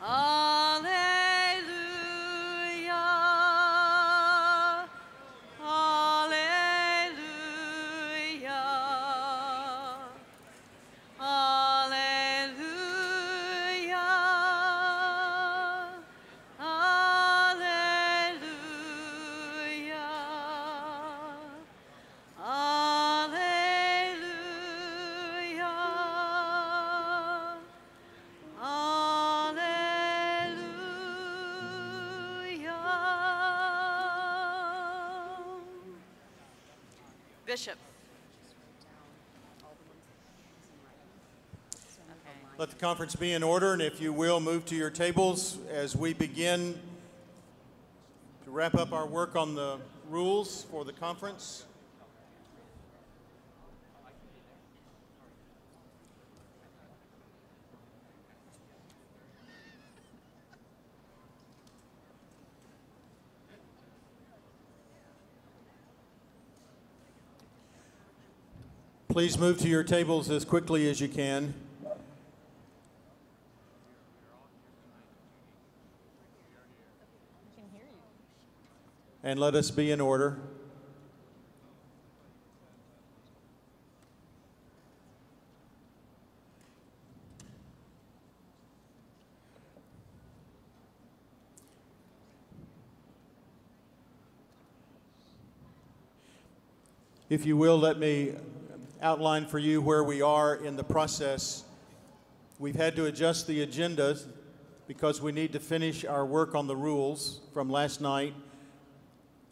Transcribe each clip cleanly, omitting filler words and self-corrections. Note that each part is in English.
Alleluia. Alleluia. Alleluia. Alleluia. Alleluia. Alleluia. Bishop. Let the conference be in order, and if you will, move to your tables as we begin to wrap up our work on the rules for the conference. Please move to your tables as quickly as you can. And let us be in order. If you will, let me outline for you where we are in the process. We've had to adjust the agenda because we need to finish our work on the rules from last night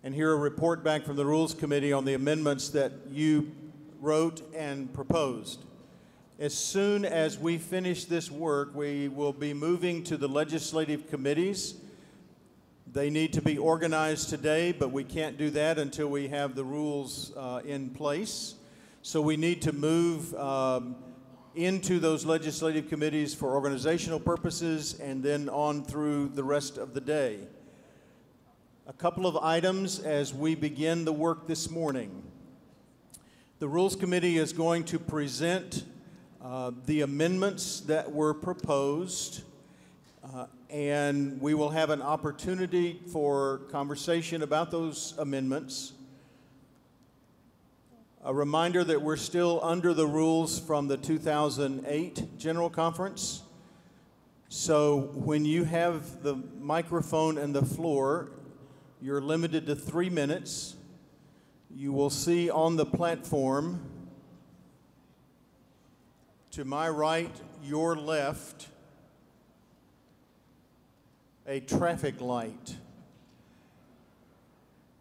and hear a report back from the Rules Committee on the amendments that you wrote and proposed. As soon as we finish this work, we will be moving to the legislative committees. They need to be organized today, but we can't do that until we have the rules in place. So we need to move into those legislative committees for organizational purposes and then on through the rest of the day. A couple of items as we begin the work this morning. The Rules Committee is going to present the amendments that were proposed, and we will have an opportunity for conversation about those amendments. A reminder that we're still under the rules from the 2008 General Conference. So when you have the microphone and the floor, you're limited to 3 minutes. You will see on the platform, to my right, your left, a traffic light.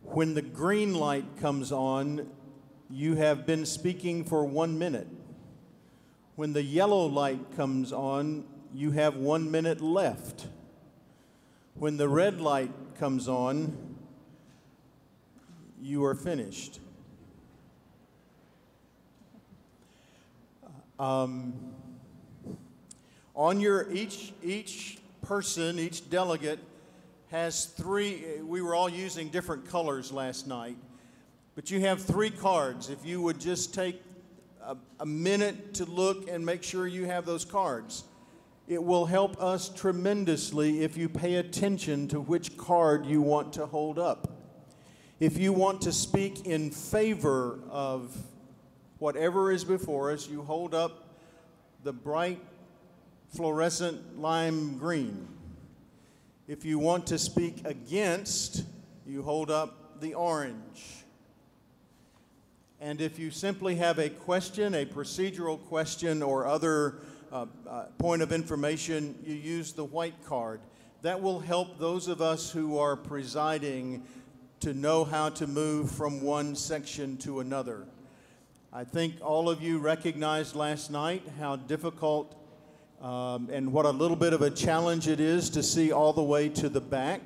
When the green light comes on, you have been speaking for 1 minute. When the yellow light comes on, you have 1 minute left. When the red light comes on, you are finished. On your each person, each delegate has three. We were all using different colors last night, but you have 3 cards. If you would just take a minute to look and make sure you have those cards, it will help us tremendously if you pay attention to which card you want to hold up. If you want to speak in favor of whatever is before us, you hold up the bright fluorescent lime green. If you want to speak against, you hold up the orange. And if you simply have a question, a procedural question or other point of information, you use the white card. That will help those of us who are presiding to know how to move from one section to another. I think all of you recognized last night how difficult and what a little bit of a challenge it is to see all the way to the back.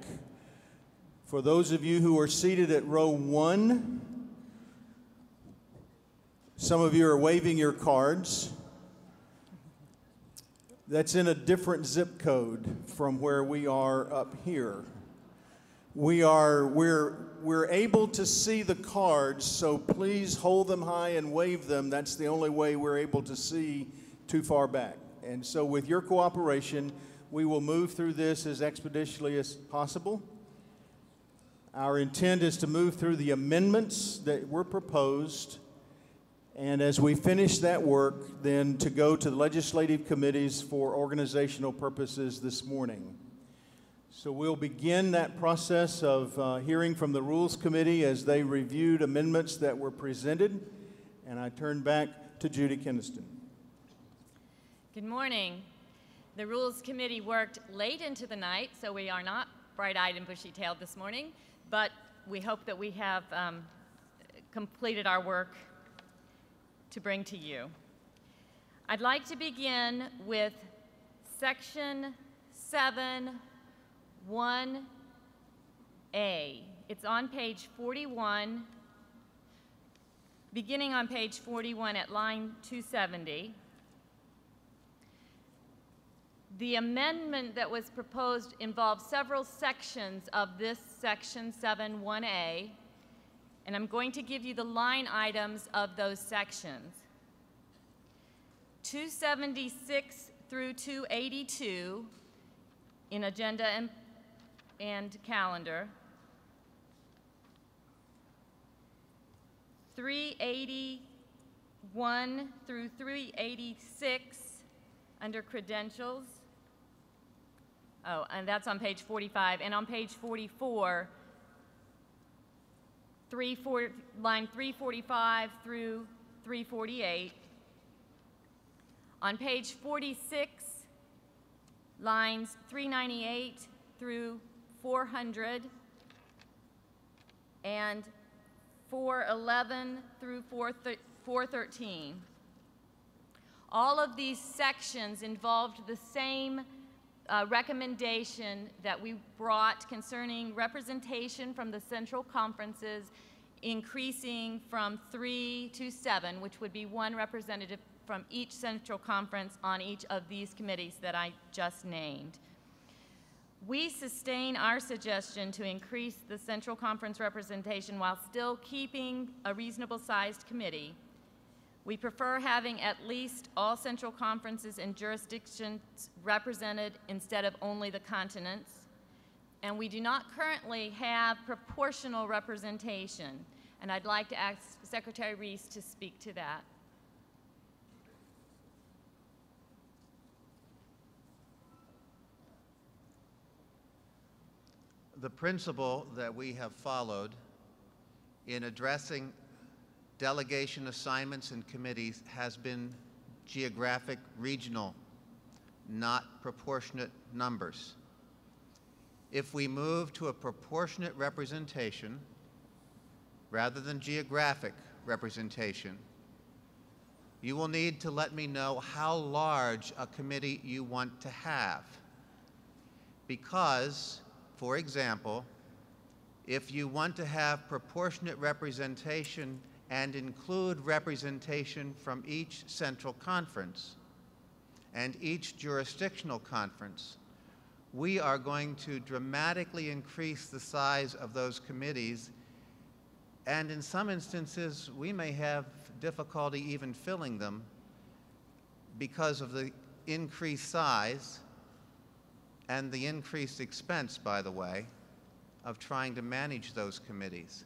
For those of you who are seated at row 1, some of you are waving your cards. That's in a different zip code from where we are up here. We're able to see the cards, so please hold them high and wave them. That's the only way we're able to see too far back. And so with your cooperation, we will move through this as expeditiously as possible. Our intent is to move through the amendments that were proposed, and as we finish that work, then to go to the legislative committees for organizational purposes this morning. So we'll begin that process of hearing from the Rules Committee as they reviewed amendments that were presented, and I turn back to Judy Keniston. Good morning. The Rules Committee worked late into the night, so we are not bright-eyed and bushy-tailed this morning, but we hope that we have completed our work to bring to you. I'd like to begin with Section 7(1)(a). It's on page 41, beginning on page 41 at line 270. The amendment that was proposed involves several sections of this Section 7(1)(a), and I'm going to give you the line items of those sections. 276 through 282 in agenda and calendar. 381 through 386 under credentials. Oh, and that's on page 45. And on page 44, line 345 through 348. On page 46, lines 398 through 400, and 411 through 413. All of these sections involved the same recommendation that we brought concerning representation from the central conferences, increasing from 3 to 7, which would be one representative from each central conference on each of these committees that I just named. We sustain our suggestion to increase the central conference representation while still keeping a reasonable sized committee. We prefer having at least all central conferences and jurisdictions represented instead of only the continents. And we do not currently have proportional representation. And I'd like to ask Secretary Reese to speak to that. The principle that we have followed in addressing delegation assignments and committees has been geographic regional, not proportionate numbers. If we move to a proportionate representation rather than geographic representation, you will need to let me know how large a committee you want to have. Because, for example, if you want to have proportionate representation and include representation from each central conference and each jurisdictional conference, we are going to dramatically increase the size of those committees, and in some instances we may have difficulty even filling them because of the increased size and the increased expense, by the way, of trying to manage those committees.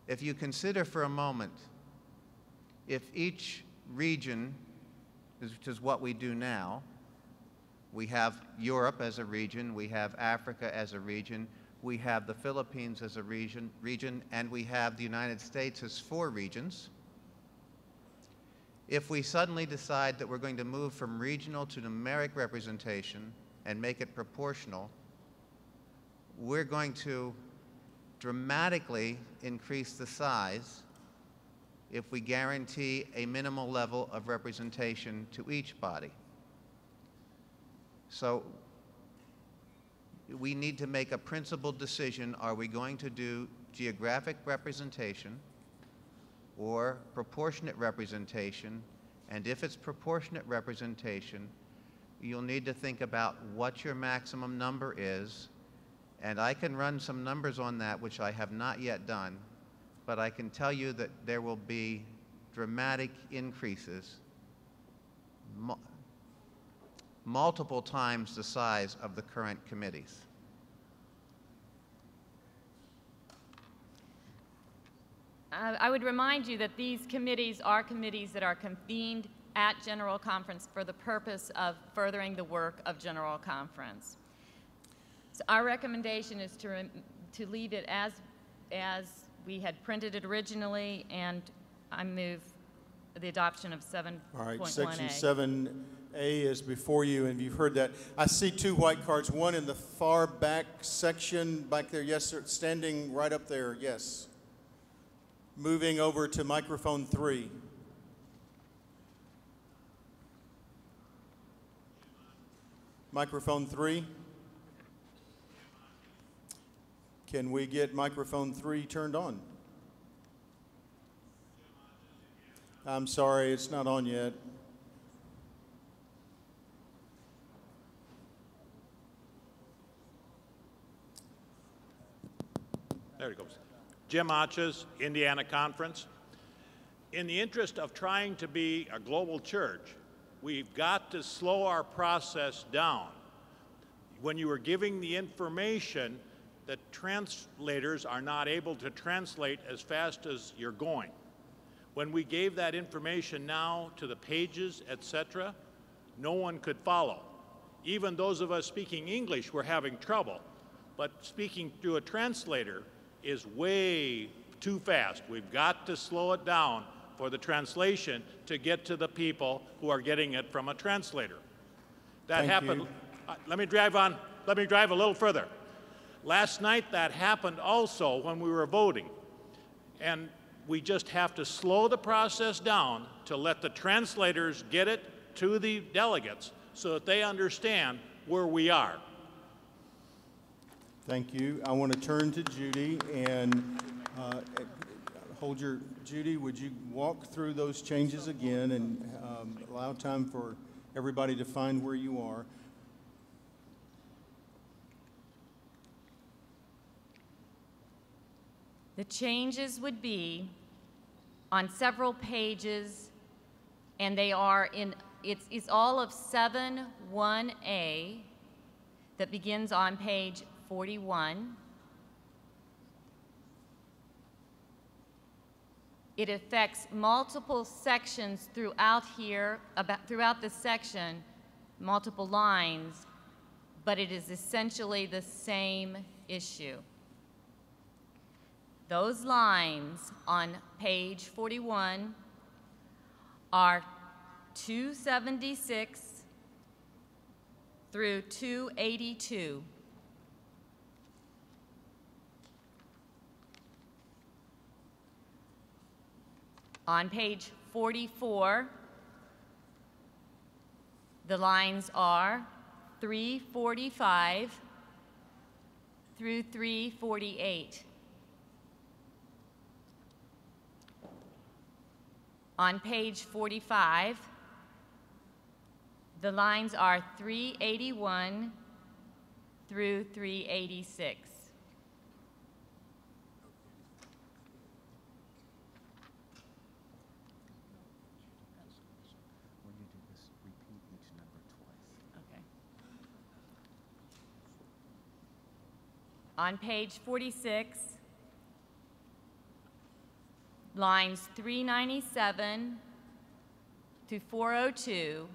If you consider for a moment, if each region, which is what we do now, we have Europe as a region, we have Africa as a region, we have the Philippines as a region, and we have the United States as 4 regions. If we suddenly decide that we're going to move from regional to numeric representation and make it proportional, we're going to dramatically increase the size if we guarantee a minimal level of representation to each body. So we need to make a principled decision. Are we going to do geographic representation or proportionate representation? And if it's proportionate representation, you'll need to think about what your maximum number is. And I can run some numbers on that, which I have not yet done, but I can tell you that there will be dramatic increases, multiple times the size of the current committees. I would remind you that these committees are committees that are convened at General Conference for the purpose of furthering the work of General Conference. So our recommendation is to leave it as we had printed it originally, and I move the adoption of 7.1A. All right, Section 7A is before you, and you've heard that. I see two white cards, one in the far back section back there. Yes, sir, standing right up there, yes. Moving over to microphone 3. Microphone 3. Can we get microphone 3 turned on? I'm sorry, it's not on yet. There it goes. Jim Arches, Indiana Conference. In the interest of trying to be a global church, we've got to slow our process down. When you are giving the information, the translators are not able to translate as fast as you're going. When we gave that information now to the pages, etc., no one could follow. Even those of us speaking English were having trouble, but speaking through a translator is way too fast. We've got to slow it down for the translation to get to the people who are getting it from a translator. That Thank happened. you. Let me drive a little further. Last night that happened also when we were voting. And we just have to slow the process down to let the translators get it to the delegates so that they understand where we are. Thank you. I want to turn to Judy and Judy, would you walk through those changes again and allow time for everybody to find where you are? The changes would be on several pages, and they are in, it's all of 7.1A that begins on page 41. It affects multiple sections throughout here, throughout this section, multiple lines, but it is essentially the same issue. Those lines on page 41 are 276 through 282. On page 44, the lines are 345 through 348. On page 45, the lines are 381 through 386. When you do this, repeat each number twice. Okay. On page 46, lines 397 to 402,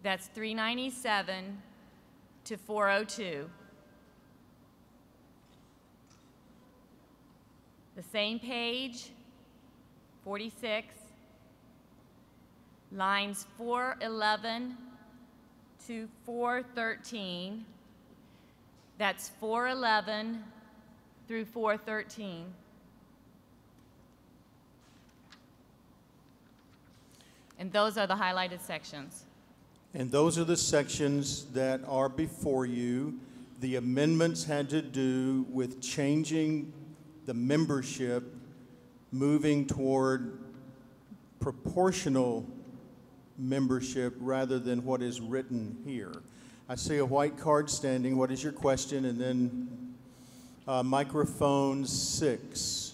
that's 397 to 402. The same page, 46, lines 411 to 413, that's 411 through 413. And those are the highlighted sections. And those are the sections that are before you. The amendments had to do with changing the membership, moving toward proportional membership rather than what is written here. I see a white card standing. What is your question? And then microphone 6.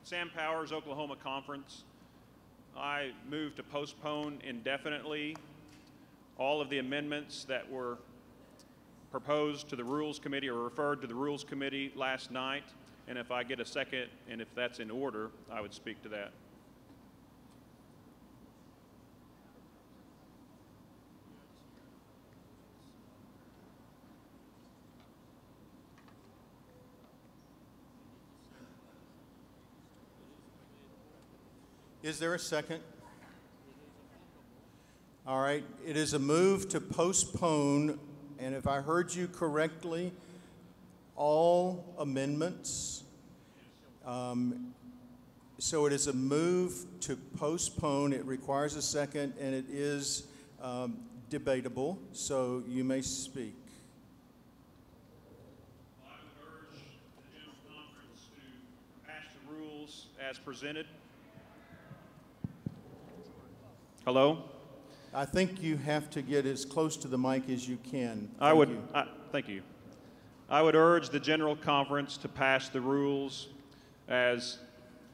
Sam Powers, Oklahoma Conference. I move to postpone indefinitely all of the amendments that were proposed to the Rules Committee or referred to the Rules Committee last night. And if I get a second, and if that's in order, I would speak to that. Is there a second? All right, it is a move to postpone, and if I heard you correctly, all amendments. So it is a move to postpone. It requires a second, and it is debatable, so you may speak. I would urge the General Conference to pass the rules as presented. Hello? I think you have to get as close to the mic as you can. Thank you. I would urge the General Conference to pass the rules as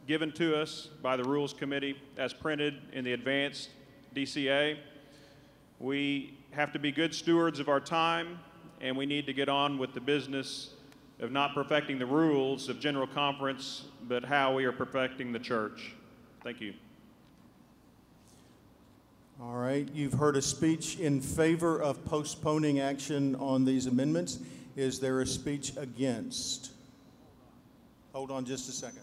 given to us by the Rules Committee, as printed in the advanced DCA. We have to be good stewards of our time, and we need to get on with the business of not perfecting the rules of General Conference, but how we are perfecting the church. Thank you. All right, you've heard a speech in favor of postponing action on these amendments. Is there a speech against? Hold on just a second.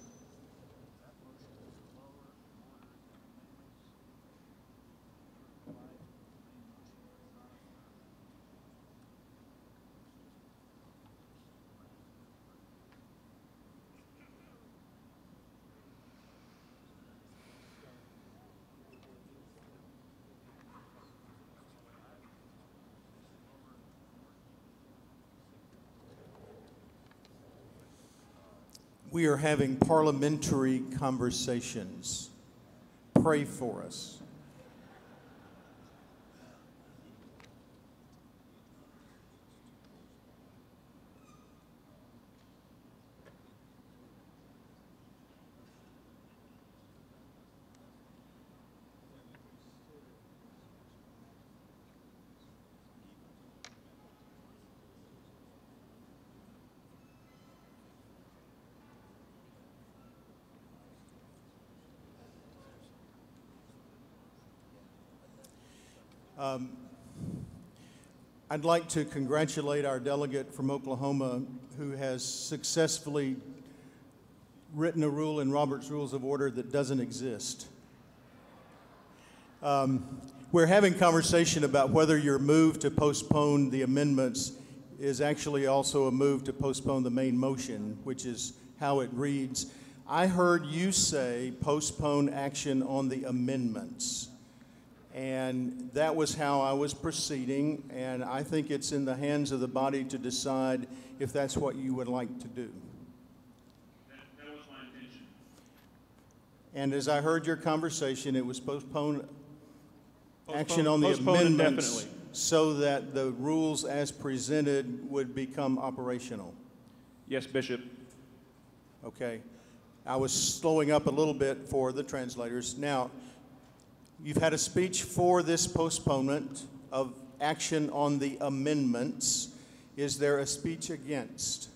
We are having parliamentary conversations. Pray for us. I'd like to congratulate our delegate from Oklahoma who has successfully written a rule in Robert's Rules of Order that doesn't exist. We're having conversation about whether your move to postpone the amendments is actually also a move to postpone the main motion, which is how it reads. I heard you say postpone action on the amendments. And that was how I was proceeding, and I think it's in the hands of the body to decide if that's what you would like to do. That was my intention. And as I heard your conversation, it was postpone action on the amendments so that the rules as presented would become operational. Yes, Bishop. Okay. I was slowing up a little bit for the translators. Now, you've had a speech for this postponement of action on the amendments. Is there a speech against?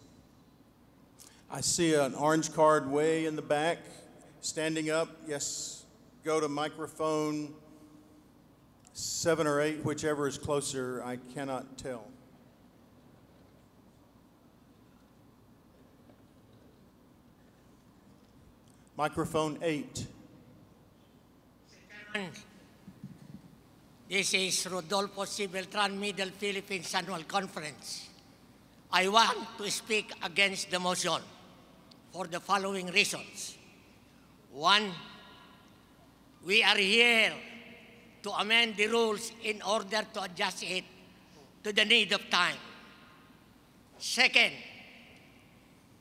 I see an orange card way in the back. Standing up, yes. Go to microphone 7 or 8, whichever is closer, I cannot tell. Microphone 8. This is Rodolfo C. Beltran, Middle Philippines Annual Conference. I want to speak against the motion for the following reasons. One, we are here to amend the rules in order to adjust it to the need of time. Second,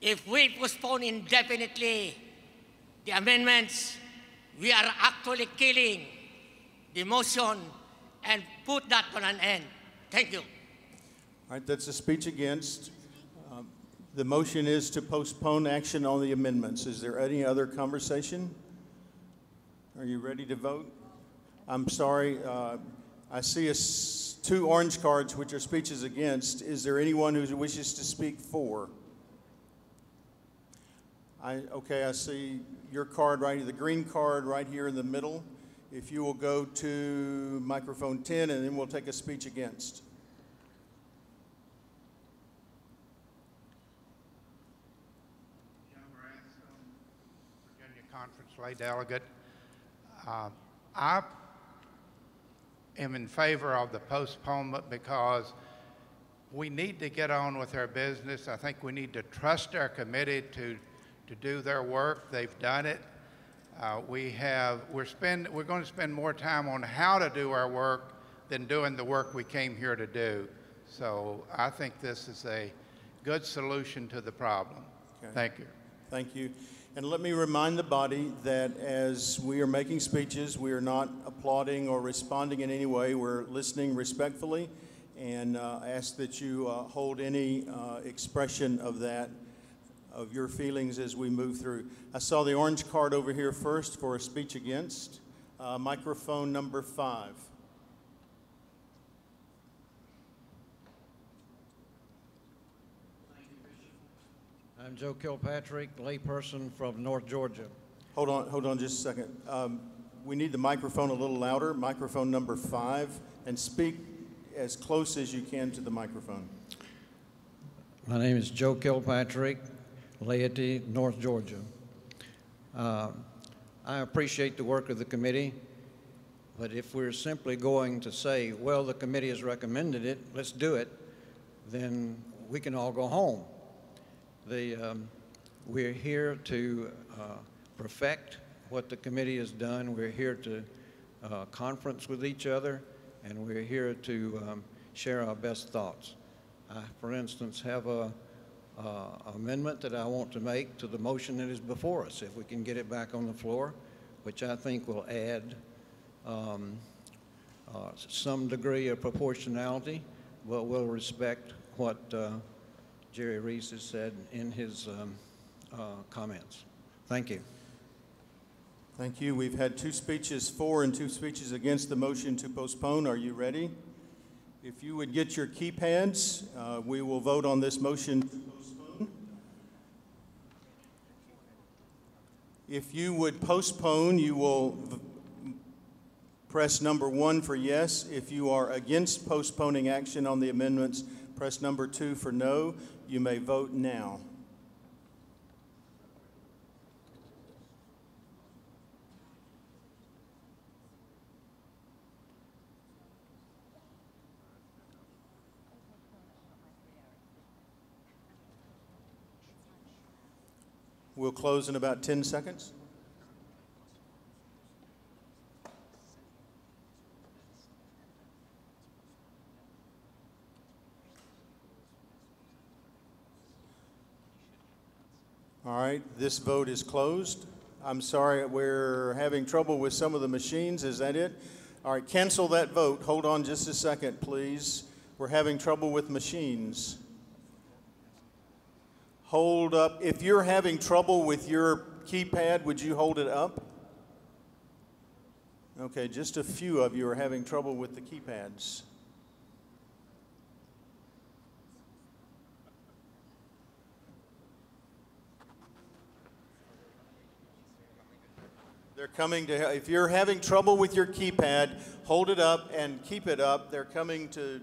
if we postpone indefinitely the amendments, we are actually killing the motion and put that on an end. Thank you. All right, that's a speech against. The motion is to postpone action on the amendments. Is there any other conversation? Are you ready to vote? I'm sorry, I see two orange cards, which are speeches against. Is there anyone who wishes to speak for? Okay, I see your card right, the green card right here in the middle. If you will go to microphone 10, and then we'll take a speech against. Virginia Conference Lay Delegate. I am in favor of the postponement because we need to get on with our business. I think we need to trust our committee to do their work. They've done it. We're going to spend more time on how to do our work than doing the work we came here to do. So I think this is a good solution to the problem. Okay. Thank you. Thank you. And let me remind the body that as we are making speeches, we are not applauding or responding in any way. We're listening respectfully, and ask that you hold any expression of that, of your feelings as we move through. I saw the orange card over here first for a speech against. Microphone number 5. I'm Joe Kilpatrick, layperson from North Georgia. Hold on just a second. We need the microphone a little louder, microphone number 5, and speak as close as you can to the microphone. My name is Joe Kilpatrick, laity, North Georgia. I appreciate the work of the committee, but if we're simply going to say, well, the committee has recommended it, let's do it, then we can all go home. We're here to perfect what the committee has done. We're here to conference with each other, and we're here to share our best thoughts. I, for instance, have an amendment that I want to make to the motion that is before us, if we can get it back on the floor, which I think will add some degree of proportionality, but will respect what Jerry Reese has said in his comments. Thank you. Thank you. We've had 2 speeches for and 2 speeches against the motion to postpone. Are you ready? If you would get your keypads, we will vote on this motion to postpone. If you would postpone, you will press number 1 for yes. If you are against postponing action on the amendments, press number 2 for no. You may vote now. We'll close in about 10 seconds. All right, this vote is closed. I'm sorry, we're having trouble with some of the machines. Is that it? All right, cancel that vote. Hold on just a second, please. We're having trouble with machines. Hold up. If you're having trouble with your keypad, would you hold it up? Okay, just a few of you are having trouble with the keypads. They're coming to, if you're having trouble with your keypad, hold it up and keep it up. They're coming to.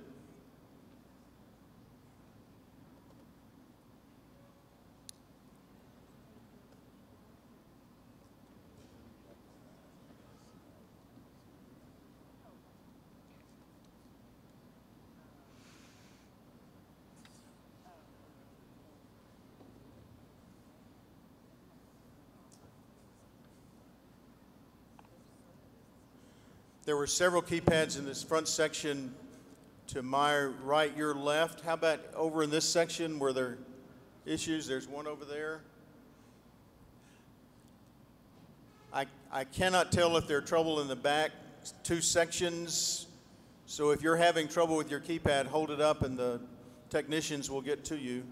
There were several keypads in this front section to my right, your left. How about over in this section? Were there issues? There's one over there. I cannot tell if there's trouble in the back 2 sections. So if you're having trouble with your keypad, hold it up and the technicians will get to you.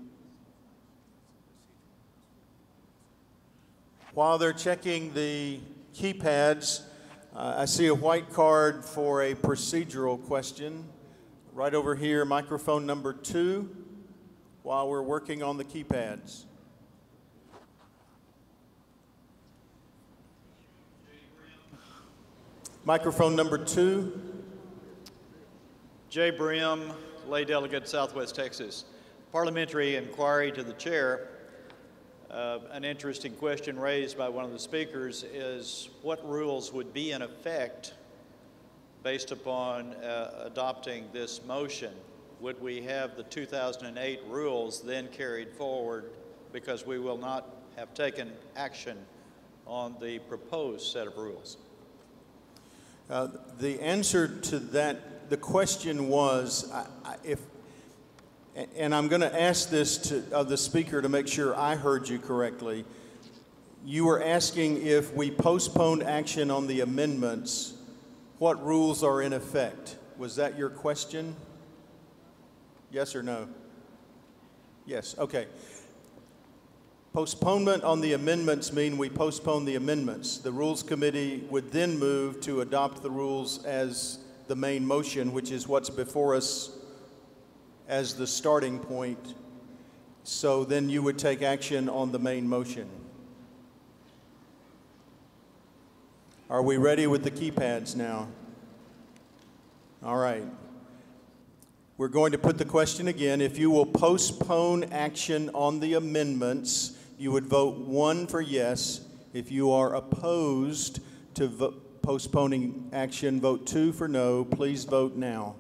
While they're checking the keypads, I see a white card for a procedural question. Right over here, microphone number 2, while we're working on the keypads. Microphone number 2. Jay Brim, lay delegate, Southwest Texas. Parliamentary inquiry to the chair. An interesting question raised by one of the speakers is what rules would be in effect based upon adopting this motion? Would we have the 2008 rules then carried forward because we will not have taken action on the proposed set of rules? The answer to that, the question was, and I'm going to ask this of the speaker to make sure I heard you correctly. You were asking if we postponed action on the amendments, what rules are in effect? Was that your question? Yes or no? Yes, okay. Postponement on the amendments mean we postpone the amendments. The Rules Committee would then move to adopt the rules as the main motion, which is what's before us as the starting point. So then you would take action on the main motion. Are we ready with the keypads now? All right. We're going to put the question again. If you will postpone action on the amendments, you would vote 1 for yes. If you are opposed to postponing action, vote 2 for no. Please vote now.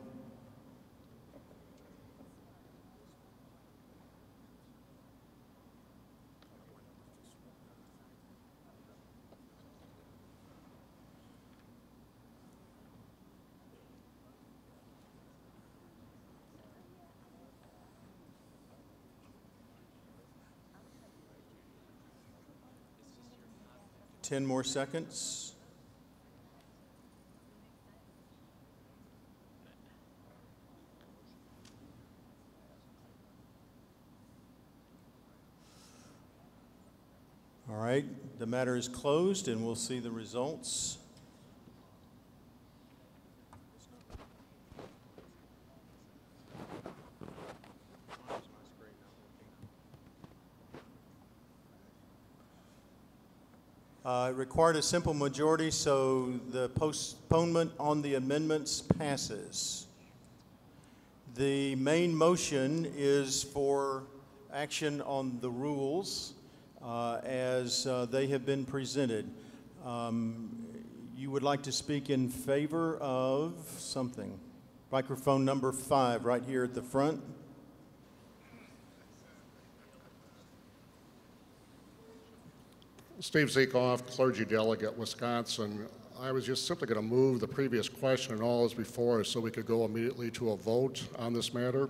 Ten more seconds. All right, the matter is closed and we'll see the results. It required a simple majority, so the postponement on the amendments passes. The main motion is for action on the rules as they have been presented. You would like to speak in favor of something. Microphone number 5 right here at the front. Steve Zekoff, clergy delegate, Wisconsin. I was just simply going to move the previous question and all is before us so we could go immediately to a vote on this matter.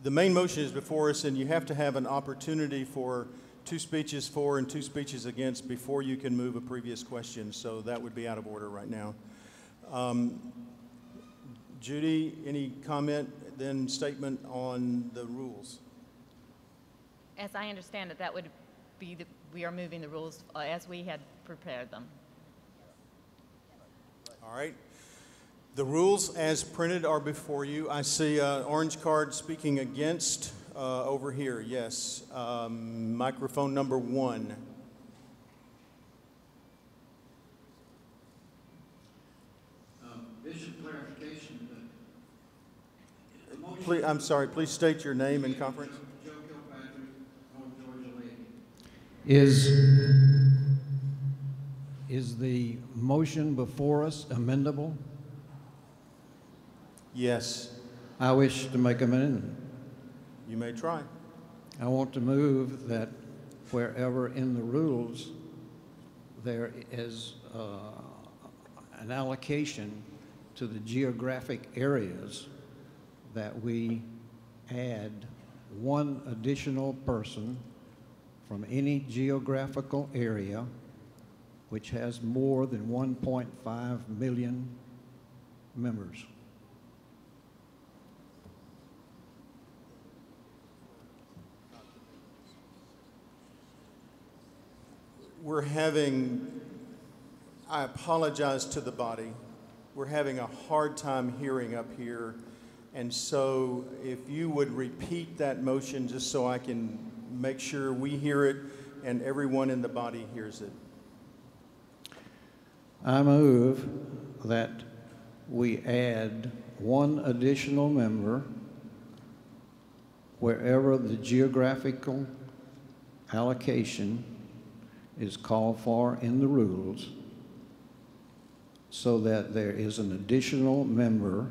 The main motion is before us, and you have to have an opportunity for 2 speeches for and 2 speeches against before you can move a previous question, so that would be out of order right now. Judy, any comment, then statement on the rules? As I understand it, that would be we are moving the rules as we had prepared them. All right. The rules as printed are before you. I see an orange card speaking against over here. Yes. Microphone number 1. Bishop, clarification. Please, I'm sorry, please state your name and conference. Joe Kilpatrick, North Georgia Lady. Is the motion before us amendable? Yes. I wish to make an amendment. You may try. I want to move that wherever in the rules there is an allocation to the geographic areas, that we add 1 additional person from any geographical area which has more than 1.5 million members. we're having, I apologize to the body, we're having a hard time hearing up here. And so if you would repeat that motion just so I can make sure we hear it and everyone in the body hears it. I move that we add one additional member wherever the geographical allocation is called for in the rules, so that there is an additional member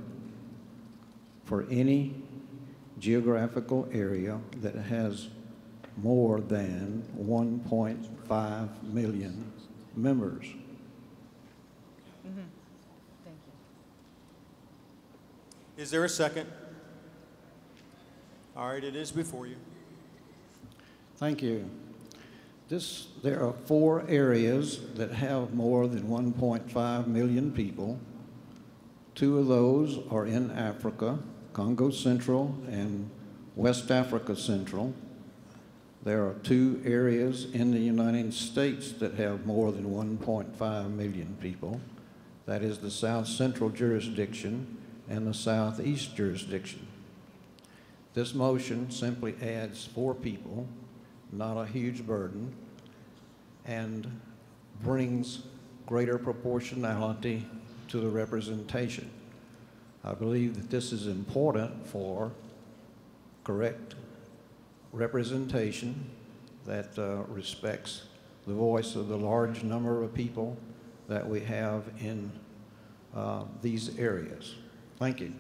for any geographical area that has more than 1.5 million members. Thank you. Is there a second? All right, it is before you. Thank you. There are 4 areas that have more than 1.5 million people. 2 of those are in Africa, Congo Central and West Africa Central. There are 2 areas in the United States that have more than 1.5 million people. That is the South Central jurisdiction and the Southeast jurisdiction. This motion simply adds 4 people, not a huge burden, and brings greater proportionality to the representation. I believe that this is important for correct representation that respects the voice of the large number of people that we have in these areas. Thank you.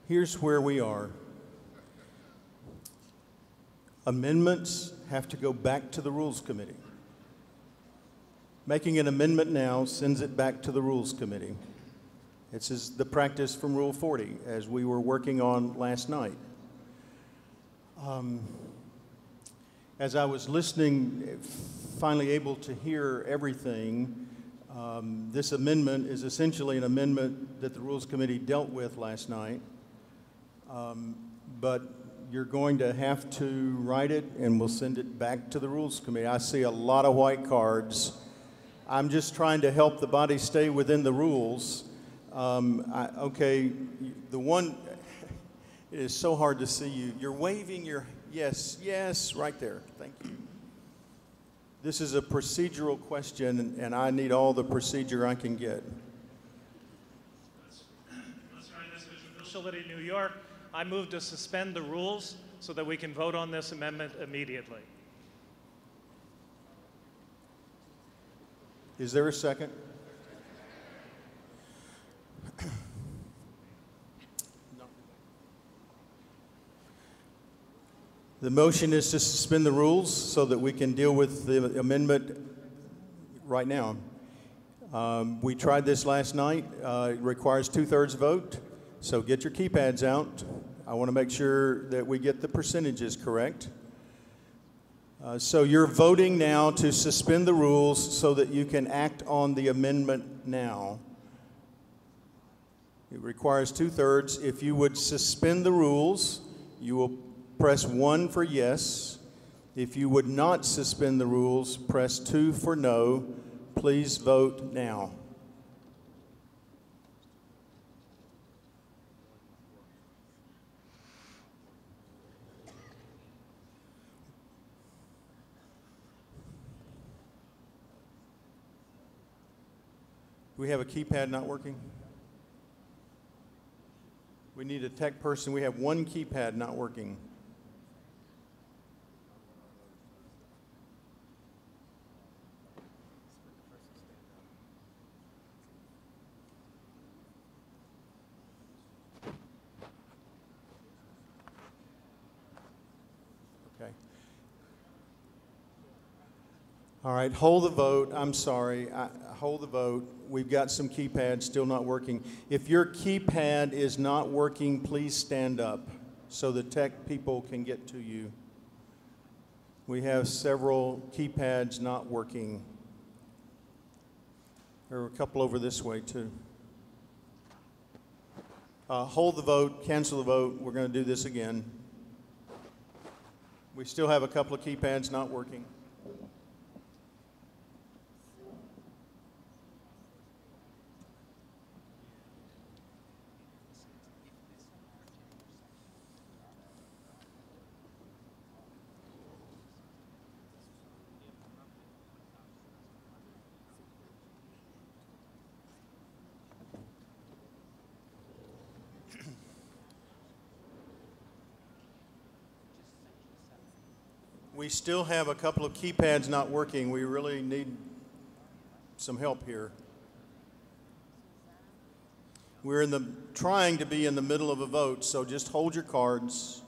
Here's where we are. Amendments have to go back to the Rules Committee. Making an amendment now sends it back to the Rules Committee. This is the practice from Rule 40, as we were working on last night. As I was listening, finally able to hear everything, this amendment is essentially an amendment that the Rules Committee dealt with last night. But you're going to have to write it, and we'll send it back to the Rules Committee. I see a lot of white cards. I'm just trying to help the body stay within the rules. Okay, the one, it is so hard to see you. You're waving your, yes, right there. Thank you. This is a procedural question, and I need all the procedure I can get. Facility, New York. I move to suspend the rules so that we can vote on this amendment immediately. Is there a second? No. The motion is to suspend the rules so that we can deal with the amendment right now. We tried this last night. It requires 2/3 vote. So get your keypads out. I want to make sure that we get the percentages correct. So you're voting now to suspend the rules so that you can act on the amendment now. It requires 2/3. If you would suspend the rules, you will press 1 for yes. If you would not suspend the rules, press 2 for no. Please vote now. Do we have a keypad not working? We need a tech person. We have one keypad not working. Okay. All right, hold the vote. I'm sorry. Hold the vote. We've got some keypads still not working. If your keypad is not working, please stand up so the tech people can get to you. We have several keypads not working. There are a couple over this way, too. Hold the vote, cancel the vote. We're going to do this again. We still have a couple of keypads not working. We still have a couple of keypads not working. We really need some help here. We're trying to be in the middle of a vote, so just hold your cards.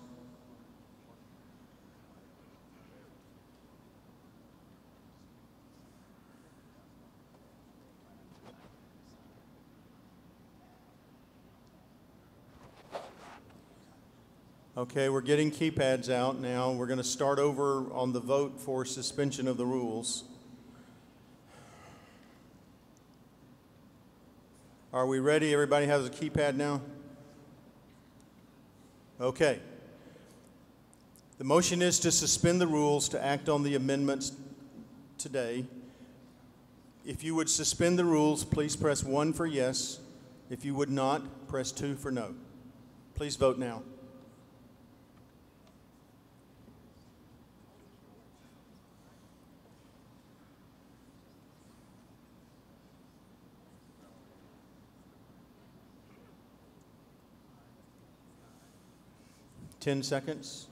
Okay, we're getting keypads out now. We're going to start over on the vote for suspension of the rules. Are we ready? Everybody has a keypad now? Okay. The motion is to suspend the rules to act on the amendments today. If you would suspend the rules, please press 1 for yes. If you would not, press 2 for no. Please vote now. Ten seconds.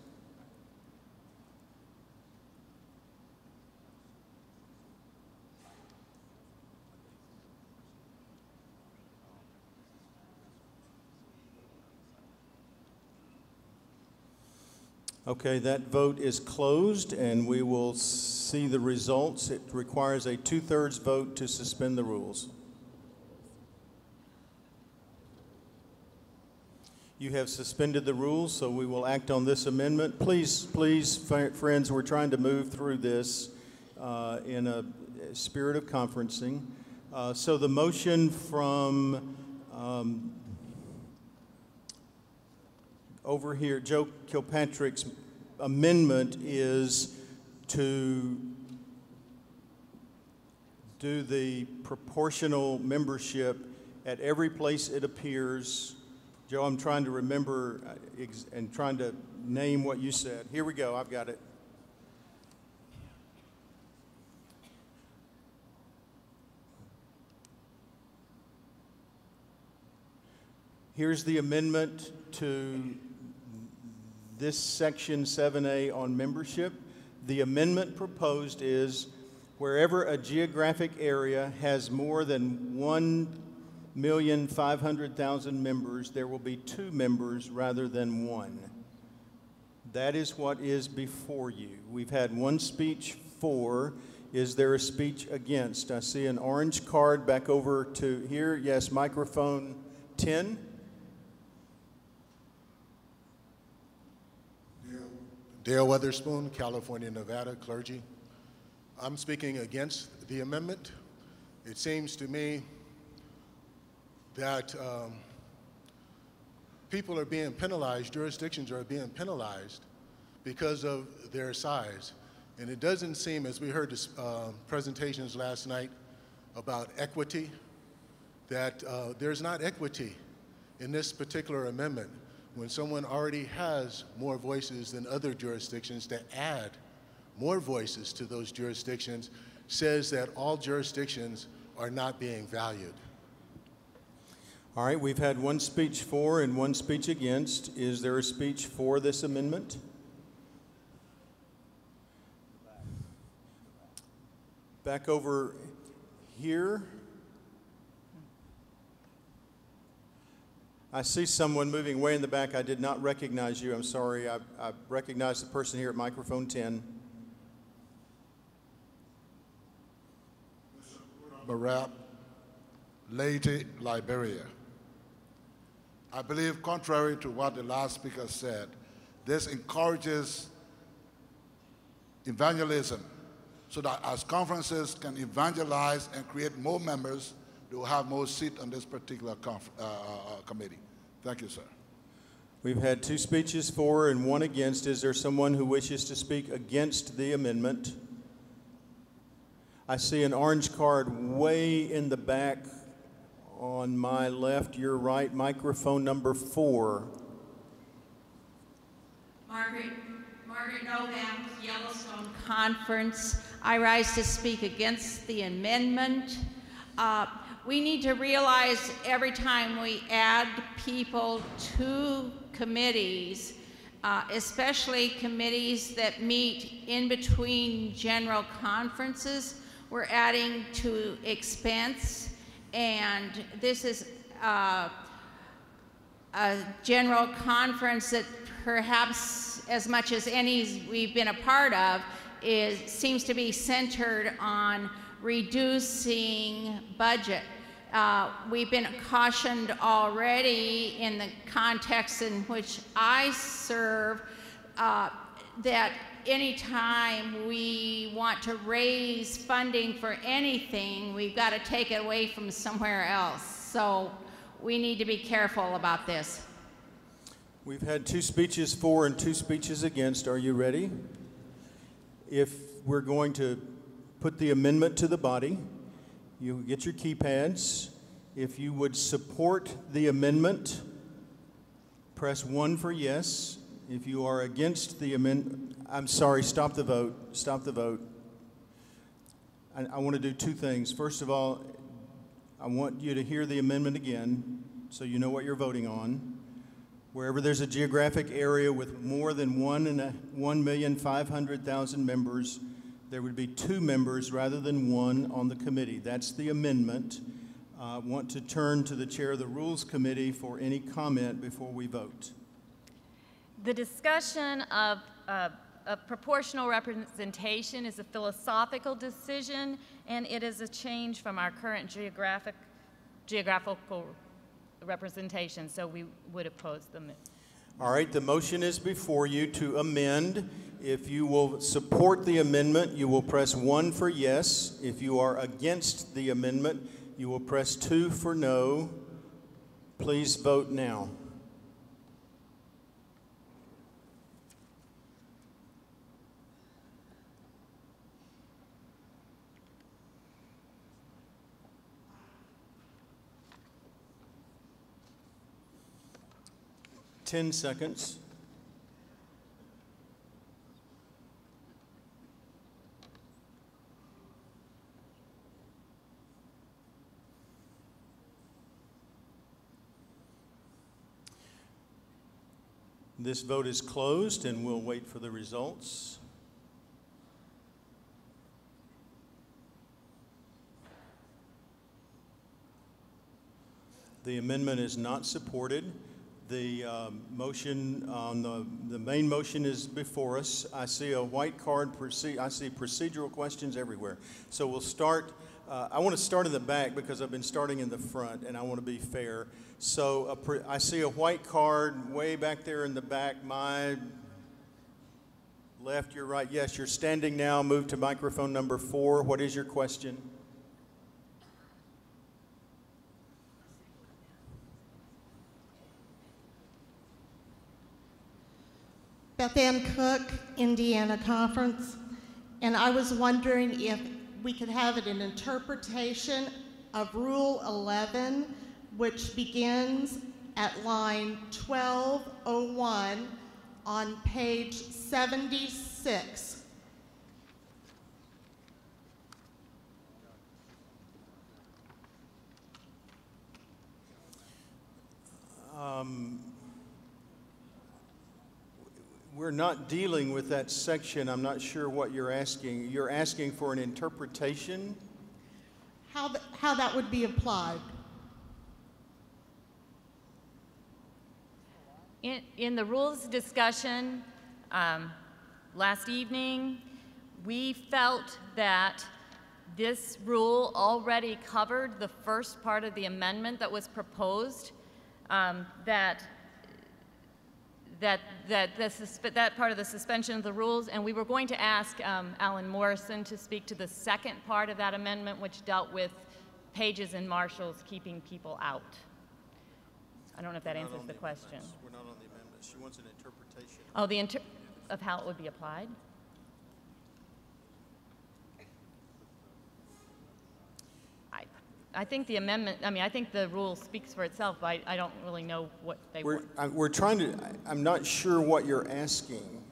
Okay, that vote is closed, and we will see the results. It requires a 2/3 vote to suspend the rules. You have suspended the rules, so we will act on this amendment. Please, friends, we're trying to move through this in a spirit of conferencing. So the motion from over here, Joe Kilpatrick's amendment is to do the proportional membership at every place it appears. Joe, I'm trying to remember and trying to name what you said. Here we go. I've got it. Here's the amendment to this section 7A on membership. The amendment proposed is wherever a geographic area has more than 1,500,000 members, there will be 2 members rather than 1. That is what is before you. We've had one speech for. Is there a speech against? I see an orange card back over to here. Yes, microphone 10. Dale Weatherspoon, California, Nevada, clergy. I'm speaking against the amendment. It seems to me that people are being penalized, jurisdictions are being penalized because of their size. And it doesn't seem, as we heard presentations last night about equity, that there's not equity in this particular amendment. When someone already has more voices than other jurisdictions, to add more voices to those jurisdictions says that all jurisdictions are not being valued. All right, we've had one speech for and one speech against. Is there a speech for this amendment? Back over here. I see someone moving way in the back. I did not recognize you. I'm sorry. I recognize the person here at microphone 10. Barab, Leyte, Liberia. I believe, contrary to what the last speaker said, this encourages evangelism, so that as conferences can evangelize and create more members, they will have more seat on this particular committee. Thank you, sir. We've had 2 speeches for and 1 against. Is there someone who wishes to speak against the amendment? I see an orange card way in the back on my left, your right, microphone number 4. Margaret Novak, Yellowstone Conference. I rise to speak against the amendment. We need to realize every time we add people to committees, especially committees that meet in between general conferences, we're adding to expense, and this is a general conference that perhaps as much as any we've been a part of seems to be centered on reducing budget. We've been cautioned already in the context in which I serve that anytime we want to raise funding for anything, we've got to take it away from somewhere else. So we need to be careful about this. We've had 2 speeches for and 2 speeches against. Are you ready? If we're going to put the amendment to the body, you get your keypads. If you would support the amendment, press 1 for yes. If you are against the amendment, I'm sorry, stop the vote. Stop the vote. I want to do 2 things. First of all, I want you to hear the amendment again so you know what you're voting on. Wherever there's a geographic area with more than 1,500,000 members, there would be 2 members rather than 1 on the committee. That's the amendment. I want to turn to the chair of the Rules Committee for any comment before we vote. The discussion of proportional representation is a philosophical decision, and it is a change from our current geographical representation, so we would oppose them. All right, the motion is before you to amend. If you will support the amendment, you will press 1 for yes. If you are against the amendment, you will press 2 for no. Please vote now. Ten seconds. This vote is closed, and we'll wait for the results. The amendment is not supported. The motion on the main motion is before us. I see a white card. I see procedural questions everywhere. So we'll start. I want to start in the back because I've been starting in the front, and I want to be fair. So I see a white card way back there in the back. My left, your right. Yes, you're standing now. Move to microphone number 4. What is your question? Beth Ann Cook, Indiana Conference, and I was wondering if we could have an interpretation of Rule 11, which begins at line 1201 on page 76. We're not dealing with that section. I'm not sure what you're asking. You're asking for an interpretation? How that would be applied. In the rules discussion last evening, we felt that this rule already covered the first part of the amendment that was proposed, that that that part of the suspension of the rules, and we were going to ask Alan Morrison to speak to the second part of that amendment, which dealt with pages and marshals keeping people out. I don't know if that answers the question. We're not on the amendment. She wants an interpretation. Oh, of how it would be applied? I think the amendment, I mean, I think the rule speaks for itself, but I don't really know what they want. We're trying to, I'm not sure what you're asking.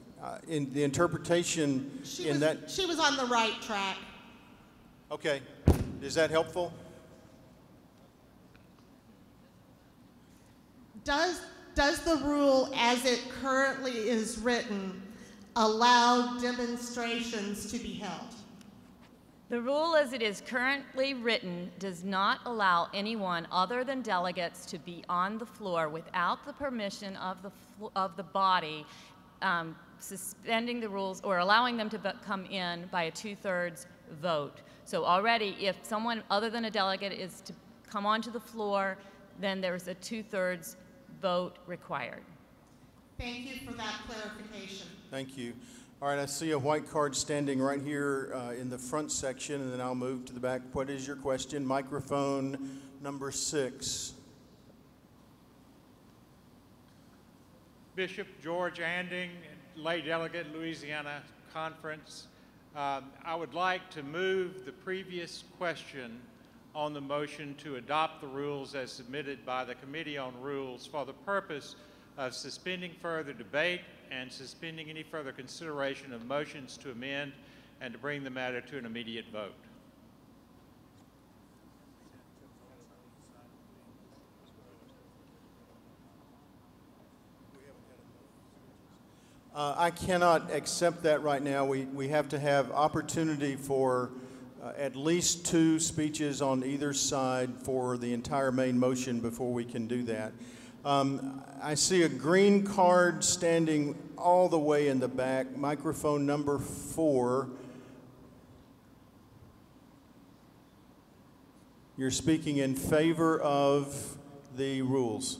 In the interpretation She was on the right track. Okay. Is that helpful? Does the rule as it currently is written allow demonstrations to be held? The rule as it is currently written does not allow anyone other than delegates to be on the floor without the permission of the body suspending the rules or allowing them to come in by a 2/3 vote. So already if someone other than a delegate is to come onto the floor, then there's a 2/3 vote required. Thank you for that clarification. Thank you. All right, I see a white card standing right here in the front section, and then I'll move to the back. What is your question? Microphone number 6. Bishop George Anding, lay delegate, Louisiana Conference. I would like to move the previous question on the motion to adopt the rules as submitted by the Committee on Rules for the purpose of suspending further debate and suspending any further consideration of motions to amend and to bring the matter to an immediate vote. I cannot accept that right now. We have to have opportunity for at least 2 speeches on either side for the entire main motion before we can do that. I see a green card standing all the way in the back, microphone number 4. You're speaking in favor of the rules.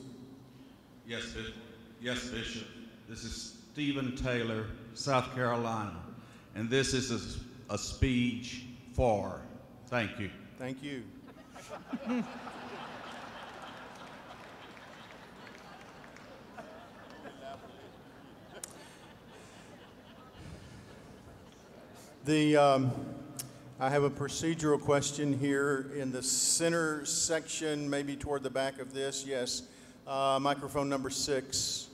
Yes, Bishop. Yes, Bishop. This is Stephen Taylor, South Carolina, and this is a speech for. Thank you. Thank you. I have a procedural question here in the center section, maybe toward the back of this. Yes, microphone number 6.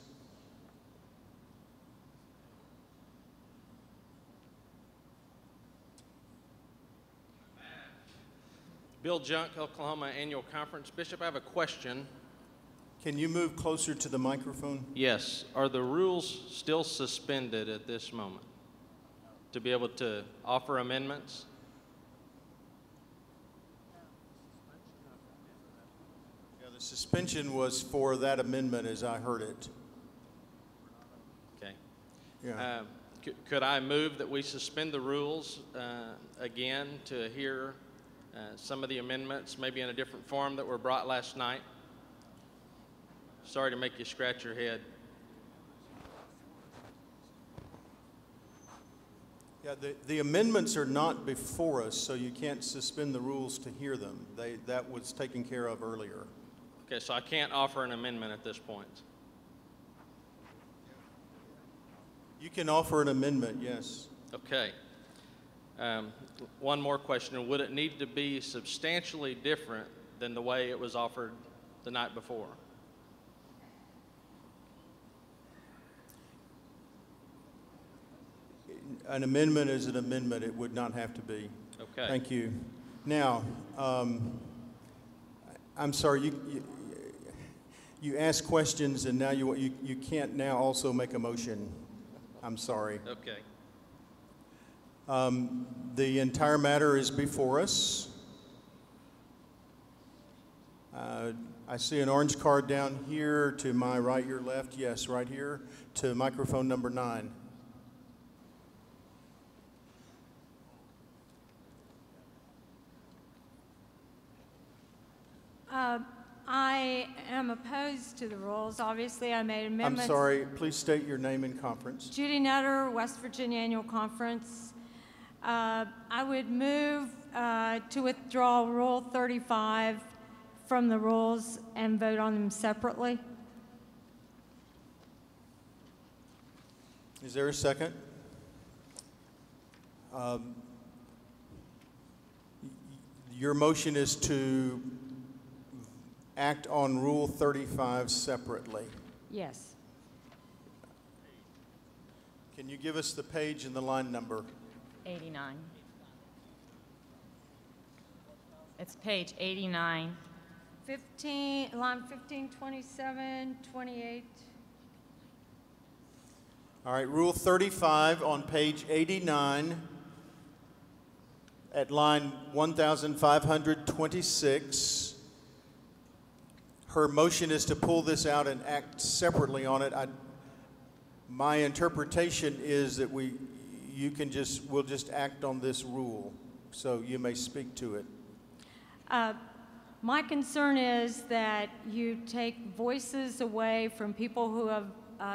Bill Junk, Oklahoma Annual Conference. Bishop, I have a question. Can you move closer to the microphone? Yes. Are the rules still suspended at this moment to be able to offer amendments? Yeah, the suspension was for that amendment as I heard it. Okay. Yeah. Could I move that we suspend the rules again to hear some of the amendments, maybe in a different form that were brought last night? Sorry to make you scratch your head. Yeah, the amendments are not before us, so you can't suspend the rules to hear them. That was taken care of earlier. Okay, so I can't offer an amendment at this point. You can offer an amendment, yes. Okay. One more question. Would it need to be substantially different than the way it was offered the night before? An amendment is an amendment. It would not have to be. Okay. Thank you. Now, I'm sorry, you asked questions and now you can't now also make a motion. I'm sorry. Okay. The entire matter is before us. I see an orange card down here to my right, your left. Yes, right here to microphone number 9. I am opposed to the rules. Obviously, I made I'm amendments. sorry, please state your name and conference. Judy Nutter, West Virginia Annual Conference. I would move to withdraw Rule 35 from the rules and vote on them separately. Is there a second? Your motion is to act on Rule 35 separately. Yes. Can you give us the page and the line number? 89. It's page 89. 15, line 15, 27, 28. All right, Rule 35 on page 89 at line 1526. Her motion is to pull this out and act separately on it. My interpretation is that we'll just act on this rule. So you may speak to it. My concern is that you take voices away from people who have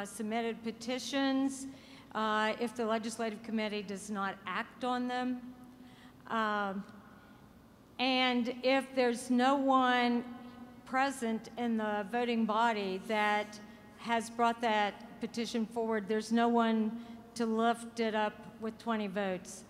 submitted petitions if the legislative committee does not act on them. And if there's no one present in the voting body that has brought that petition forward, there's no one to lift it up with 20 votes.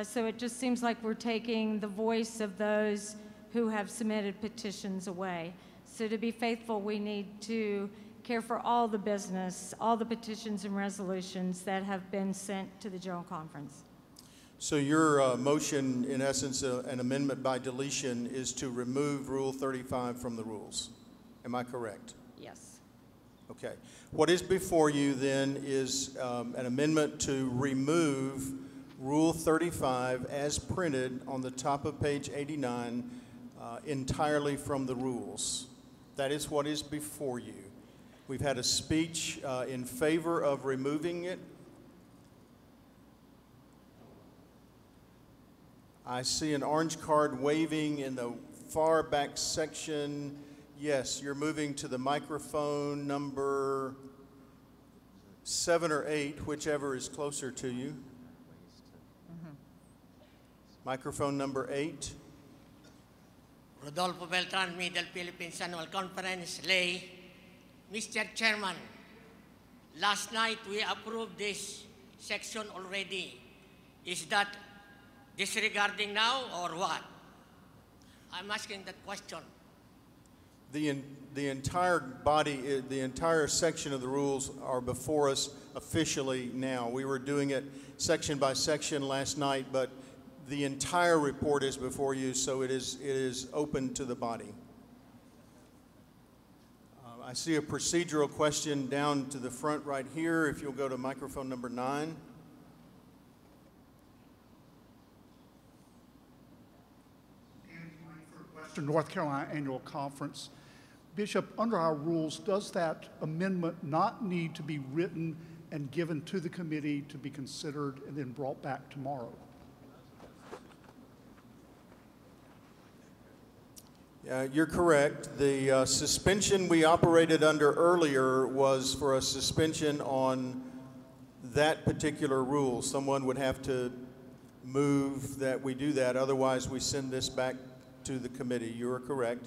So it just seems like we're taking the voice of those who have submitted petitions away. So to be faithful, we need to care for all the business, all the petitions and resolutions that have been sent to the General Conference. So your motion, in essence, an amendment by deletion, is to remove Rule 35 from the rules. Am I correct? Yes. Okay. What is before you then is an amendment to remove Rule 35 as printed on the top of page 89 entirely from the rules. That is what is before you. We've had a speech in favor of removing it. I see an orange card waving in the far back section. Yes, you're moving to the microphone number 7 or 8, whichever is closer to you. Microphone number 8. Rodolfo Beltran, Middle Philippines Annual Conference, Lay. Mr. Chairman, last night we approved this section already. Is that disregarding now or what? I'm asking that question. The entire body, the entire section of the rules are before us officially now. We were doing it section by section last night, but the entire report is before you, so it is open to the body. I see a procedural question down to the front right here. If you'll go to microphone number 9. Western North Carolina Annual Conference. Bishop, under our rules, does that amendment not need to be written and given to the committee to be considered and then brought back tomorrow? You're correct. The suspension we operated under earlier was for a suspension on that particular rule. Someone would have to move that we do that. Otherwise, we send this back to the committee. You are correct.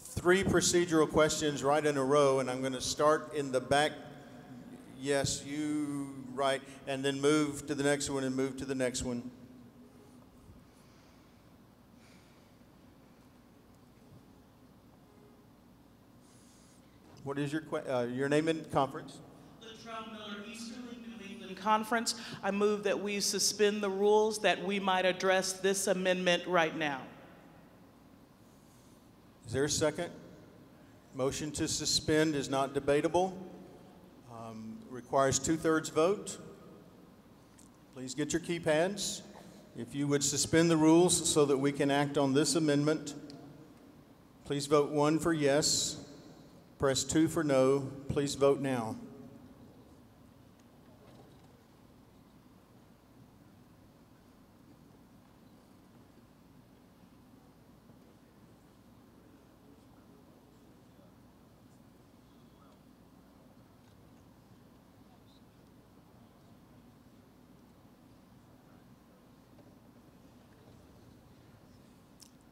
3 procedural questions right in a row, and I'm going to start in the back. Yes, you right, and then move to the next one and move to the next one. What is your name and conference? Latrell Miller, Easterly New England Conference. I move that we suspend the rules that we might address this amendment right now. Is there a second? Motion to suspend is not debatable. Requires 2/3 vote. Please get your keypads. If you would suspend the rules so that we can act on this amendment, please vote 1 for yes. Press 2 for no. Please vote now.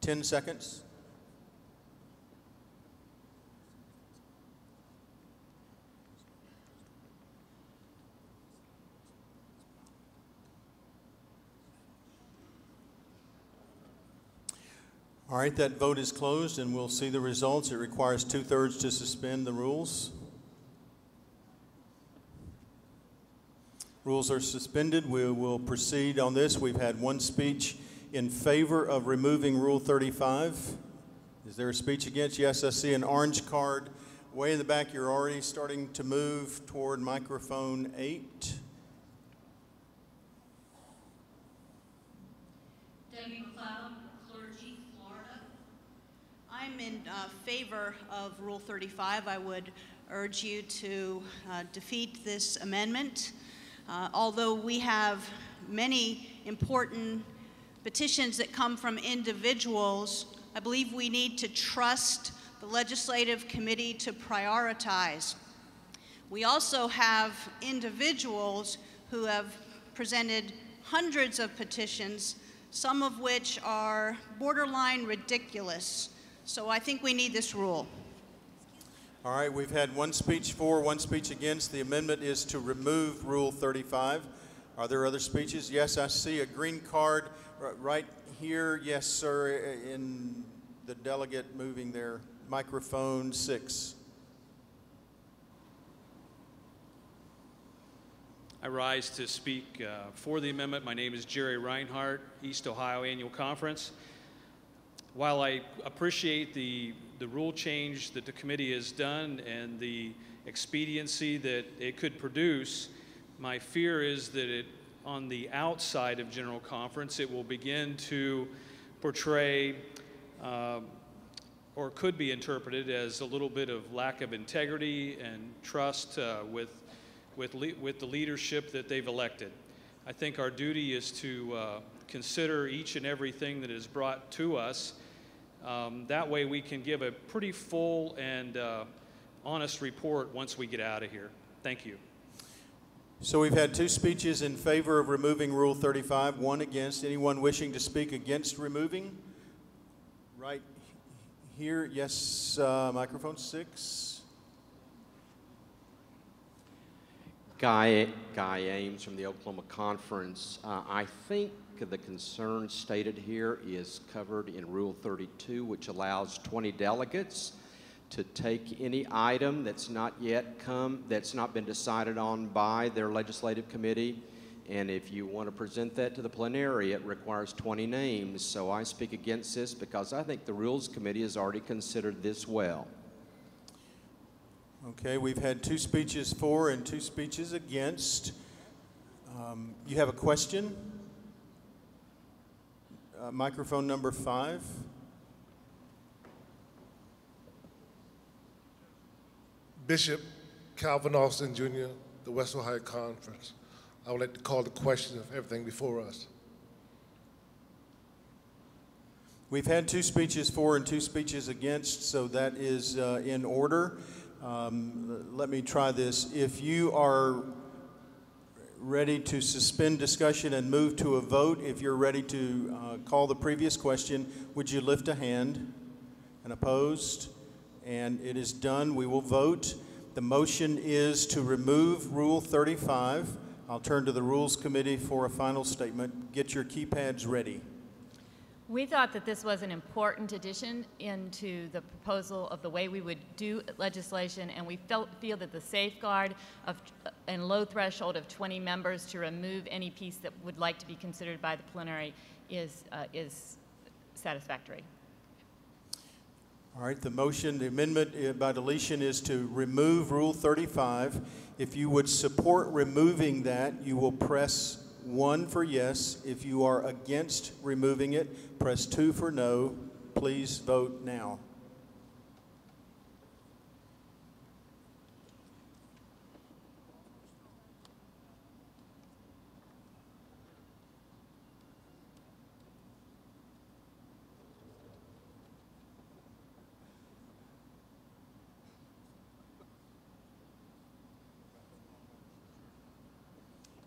10 seconds. All right, that vote is closed, and we'll see the results. It requires 2/3 to suspend the rules. Rules are suspended. We will proceed on this. We've had one speech in favor of removing Rule 35. Is there a speech against? Yes, I see an orange card way in the back. You're already starting to move toward microphone 8. I'm in favor of Rule 35. I would urge you to defeat this amendment. Although we have many important petitions that come from individuals, I believe we need to trust the legislative committee to prioritize. We also have individuals who have presented hundreds of petitions, some of which are borderline ridiculous. So I think we need this rule. All right, we've had one speech for, one speech against. The amendment is to remove Rule 35. Are there other speeches? Yes, I see a green card right here. Yes, sir, in the delegate moving there. Microphone 6. I rise to speak for the amendment. My name is Jerry Reinhardt, East Ohio Annual Conference. While I appreciate the rule change that the committee has done and the expediency that it could produce, my fear is that on the outside of General Conference, it will begin to portray or could be interpreted as a little bit of lack of integrity and trust with the leadership that they've elected. I think our duty is to consider each and everything that is brought to us. That way we can give a pretty full and honest report once we get out of here. Thank you. So we've had two speeches in favor of removing Rule 35, one against. Anyone wishing to speak against removing? Right here. Yes, microphone 6. Guy Ames from the Oklahoma Conference. I think the concern stated here is covered in Rule 32, which allows 20 delegates to take any item that's not been decided on by their legislative committee. And if you want to present that to the plenary, it requires 20 names. So I speak against this because I think the Rules Committee has already considered this well. Okay, we've had two speeches for and two speeches against. You have a question? Microphone number 5. Bishop Calvin Austin Jr., the West Ohio Conference. I would like to call the question of everything before us. We've had two speeches for and two speeches against, so that is in order. Let me try this. If you are ready to suspend discussion and move to a vote, if you're ready to call the previous question, would you lift a hand? And opposed? And it is done. We will vote. The motion is to remove Rule 35. I'll turn to the Rules Committee for a final statement. Get your keypads ready. We thought that this was an important addition into the proposal of the way we would do legislation, and we feel that the safeguard and low threshold of 20 members to remove any piece that would like to be considered by the plenary is satisfactory. All right, the amendment by deletion is to remove Rule 35. If you would support removing that, you will press 1 for yes. If you are against removing it, press 2 for no. Please vote now.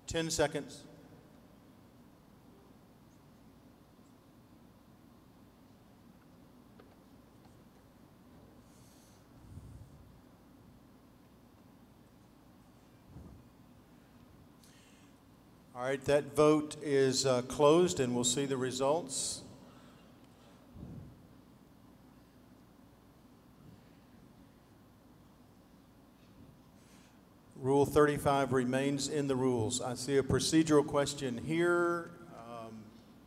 Ten seconds. All right, that vote is closed, and we'll see the results. Rule 35 remains in the rules. I see a procedural question here.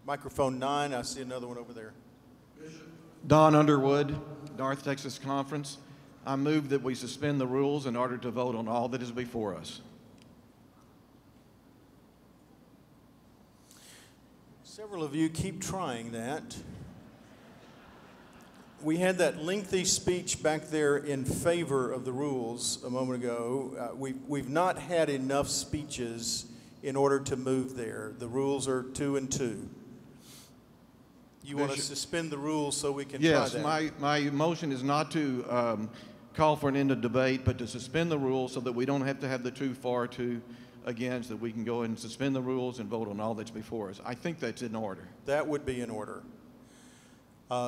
Microphone 9, I see another one over there. Don Underwood, North Texas Conference. I move that we suspend the rules in order to vote on all that is before us. Several of you keep trying that. We had that lengthy speech back there in favor of the rules a moment ago. We've not had enough speeches in order to move there. The rules are 2 and 2. You want to suspend the rules so we can try that? Yes, my motion is not to call for an end of debate, but to suspend the rules so that we don't have to have the 2 for, 2 against, that we can go and suspend the rules and vote on all that's before us. I think that's in order. That would be in order.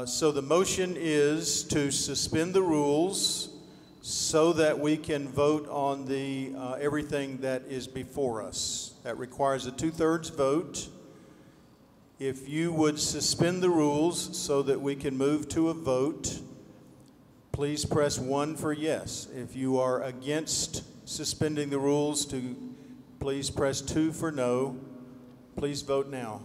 So the motion is to suspend the rules so that we can vote on the everything that is before us. That requires a 2/3 vote. If you would suspend the rules so that we can move to a vote, please press 1 for yes. If you are against suspending the rules, please press 2 for no. Please vote now.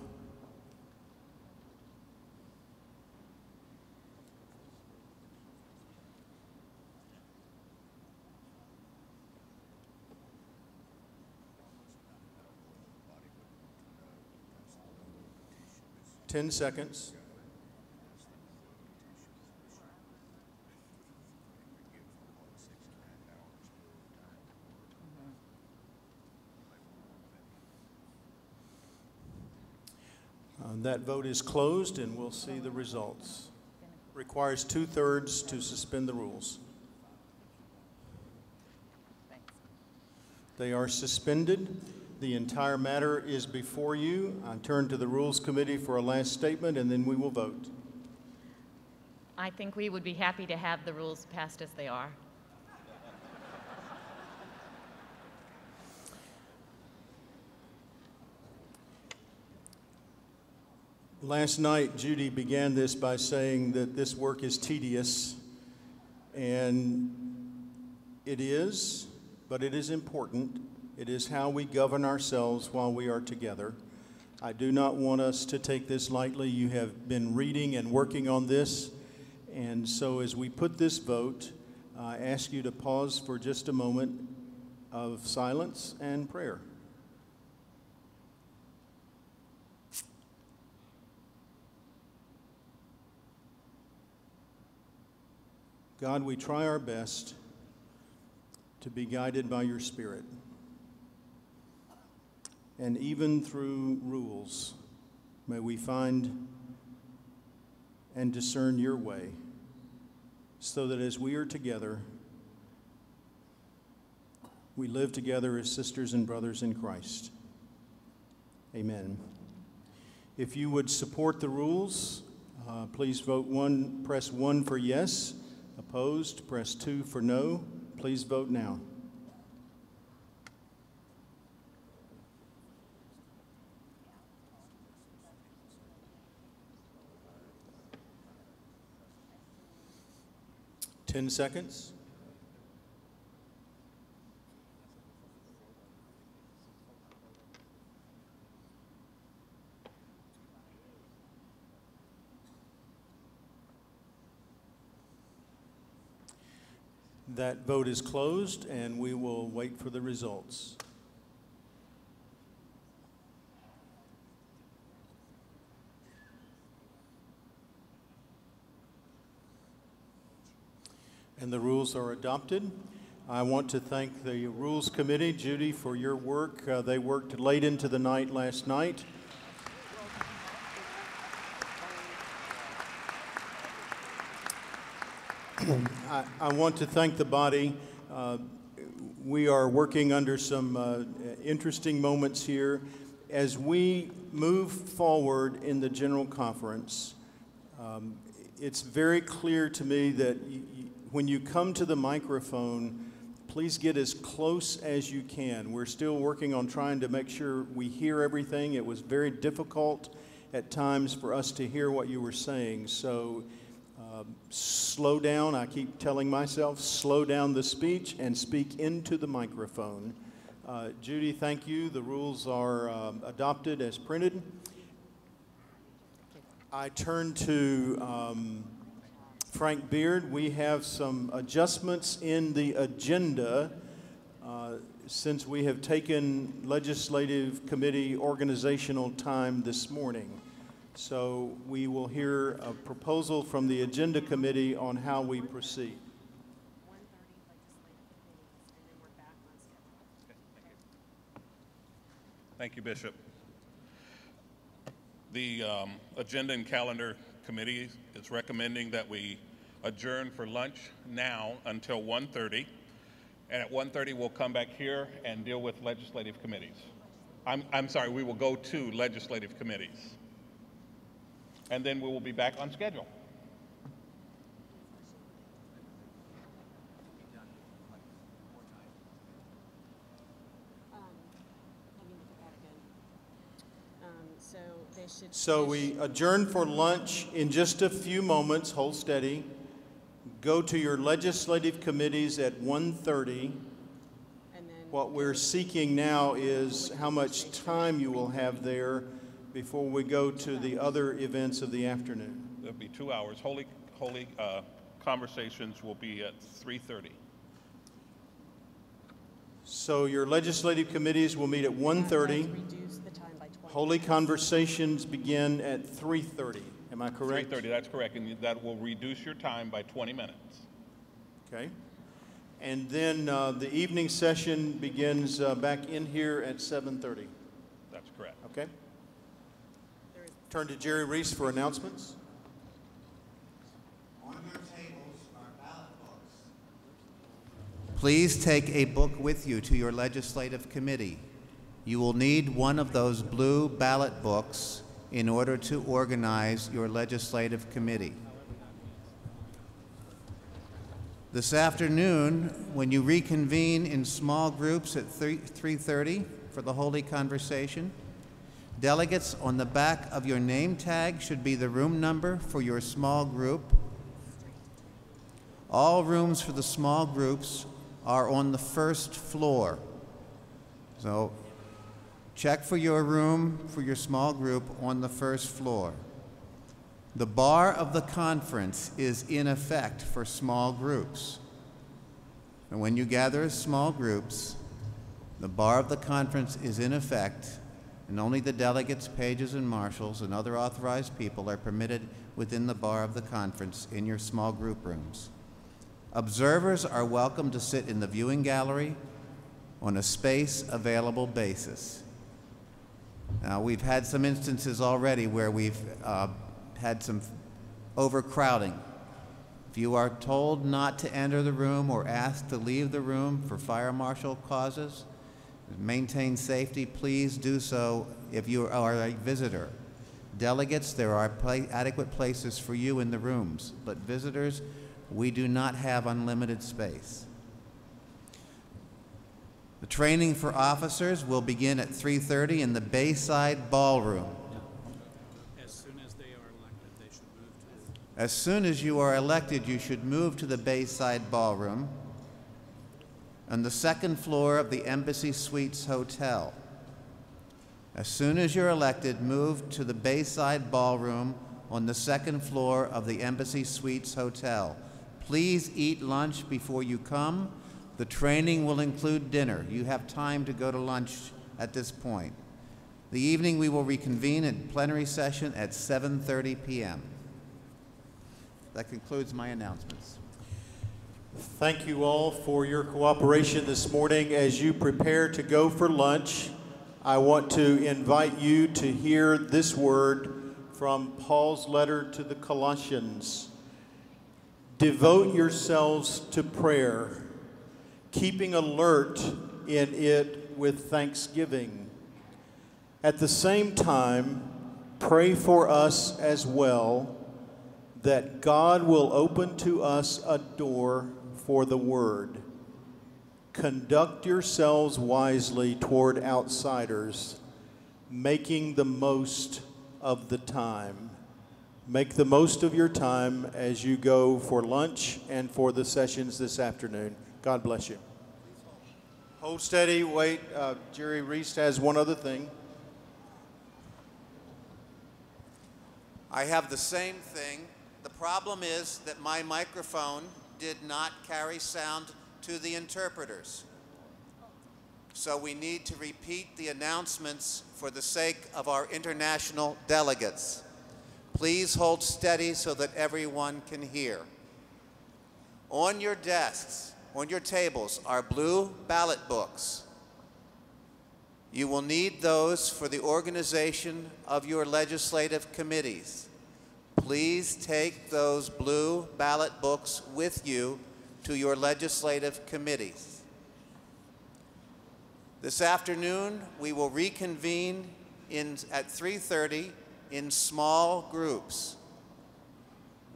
Ten seconds. That vote is closed, and we'll see the results. Requires 2/3 to suspend the rules. They are suspended. The entire matter is before you. I turn to the Rules Committee for a last statement, and then we will vote. I think we would be happy to have the rules passed as they are. Last night, Judy began this by saying that this work is tedious, and it is, but it is important. It is how we govern ourselves while we are together. I do not want us to take this lightly. You have been reading and working on this, and so as we put this vote, I ask you to pause for just a moment of silence and prayer. God, we try our best to be guided by your Spirit. And even through rules, may we find and discern your way, so that as we are together, we live together as sisters and brothers in Christ. Amen. If you would support the rules, please press 1 for yes. Opposed, press 2 for no. Please vote now. Ten seconds. That vote is closed, and we will wait for the results. And the rules are adopted. I want to thank the Rules Committee, Judy, for your work. They worked late into the night last night. I want to thank the body. We are working under some interesting moments here. As we move forward in the General Conference, it's very clear to me that when you come to the microphone, please get as close as you can. We're still working on trying to make sure we hear everything. It was very difficult at times for us to hear what you were saying. So slow down. I keep telling myself, slow down the speech and speak into the microphone. Judy, thank you. The rules are adopted as printed. I turn to Frank Beard. We have some adjustments in the agenda since we have taken legislative committee organizational time this morning. So we will hear a proposal from the agenda committee on how we proceed. Thank you, Bishop. The Agenda and Calendar Committee is recommending that we adjourn for lunch now until 1:30, and at 1:30 we'll come back here and deal with legislative committees. I'm sorry, we will go to legislative committees, and then we will be back on schedule. So we adjourn for lunch in just a few moments. Hold steady. Go to your legislative committees at 1:30. What we're seeking now is how much time you will have there before we go to the other events of the afternoon. There'll be 2 hours. Holy conversations will be at 3:30. So your legislative committees will meet at 1:30. Holy conversations begin at 3:30. Am I correct? 3:30, that's correct, and that will reduce your time by 20 minutes. Okay. And then the evening session begins back in here at 7:30. That's correct. Okay. Turn to Jerry Reese for announcements. On your tables are ballot books. Please take a book with you to your legislative committee. You will need one of those blue ballot books in order to organize your legislative committee. This afternoon, when you reconvene in small groups at 3:30 for the Holy Conversation, delegates on the back of your name tag should be the room number for your small group. All rooms for the small groups are on the first floor. So check for your room for your small group on the first floor. The bar of the conference is in effect for small groups. And when you gather as small groups, the bar of the conference is in effect, and only the delegates, pages, and marshals and other authorized people are permitted within the bar of the conference in your small group rooms. Observers are welcome to sit in the viewing gallery on a space-available basis. Now, we've had some instances already where we've had some overcrowding. If you are told not to enter the room or asked to leave the room for fire marshal causes, maintain safety, please do so if you are a visitor. Delegates, there are adequate places for you in the rooms, but visitors, we do not have unlimited space. The training for officers will begin at 3:30 in the Bayside Ballroom. As soon as they are elected, they should move to... As soon as you are elected, you should move to the Bayside Ballroom on the second floor of the Embassy Suites Hotel. As soon as you're elected, move to the Bayside Ballroom on the second floor of the Embassy Suites Hotel. Please eat lunch before you come. The training will include dinner. You have time to go to lunch at this point. The evening we will reconvene in plenary session at 7:30 p.m. That concludes my announcements. Thank you all for your cooperation this morning. As you prepare to go for lunch, I want to invite you to hear this word from Paul's letter to the Colossians. Devote yourselves to prayer, keeping alert in it with thanksgiving. At the same time, pray for us as well, that God will open to us a door for the word. conduct yourselves wisely toward outsiders, making the most of the time. Make the most of your time as you go for lunch and for the sessions this afternoon. God bless you. Hold steady, wait. Jerry Reese has one other thing. I have the same thing. The problem is that my microphone did not carry sound to the interpreters. So we need to repeat the announcements for the sake of our international delegates. Please hold steady so that everyone can hear. On your desks, on your tables, are blue ballot books. You will need those for the organization of your legislative committees. Please take those blue ballot books with you to your legislative committees. This afternoon, we will reconvene at 3:30 in small groups.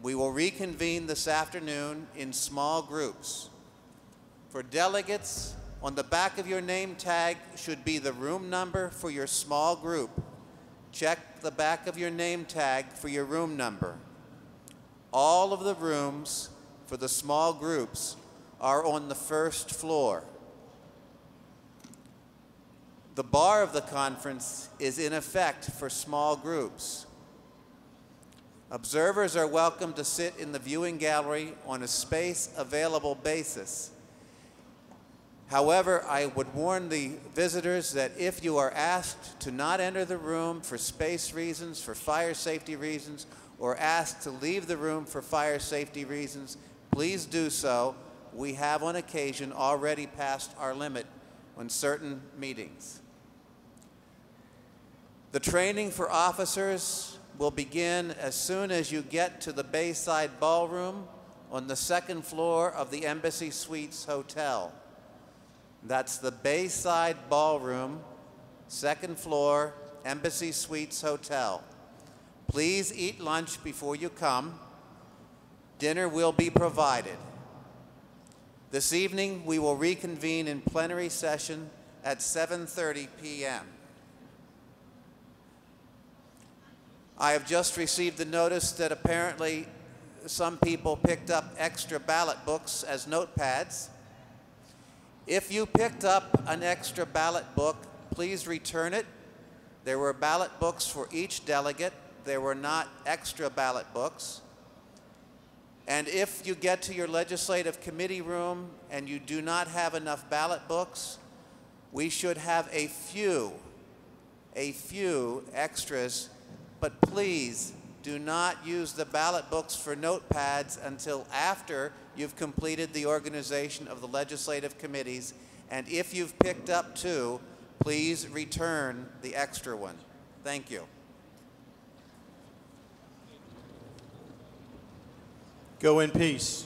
We will reconvene this afternoon in small groups. For delegates, on the back of your name tag should be the room number for your small group. Check the back of your name tag for your room number. All of the rooms for the small groups are on the first floor. The bar of the conference is in effect for small groups. Observers are welcome to sit in the viewing gallery on a space available basis. However, I would warn the visitors that if you are asked to not enter the room for space reasons, for fire safety reasons, or asked to leave the room for fire safety reasons, please do so. We have on occasion already passed our limit on certain meetings. The training for officers will begin as soon as you get to the Bayside Ballroom on the second floor of the Embassy Suites Hotel. That's the Bayside Ballroom, second floor, Embassy Suites Hotel. Please eat lunch before you come. Dinner will be provided. This evening, we will reconvene in plenary session at 7:30 p.m. I have just received the notice that apparently some people picked up extra ballot books as notepads. If you picked up an extra ballot book, please return it. There were ballot books for each delegate. There were not extra ballot books. And if you get to your legislative committee room and you do not have enough ballot books, we should have a few extras, but please do not use the ballot books for notepads until after you've completed the organization of the legislative committees. And if you've picked up two, please return the extra one. Thank you. Go in peace.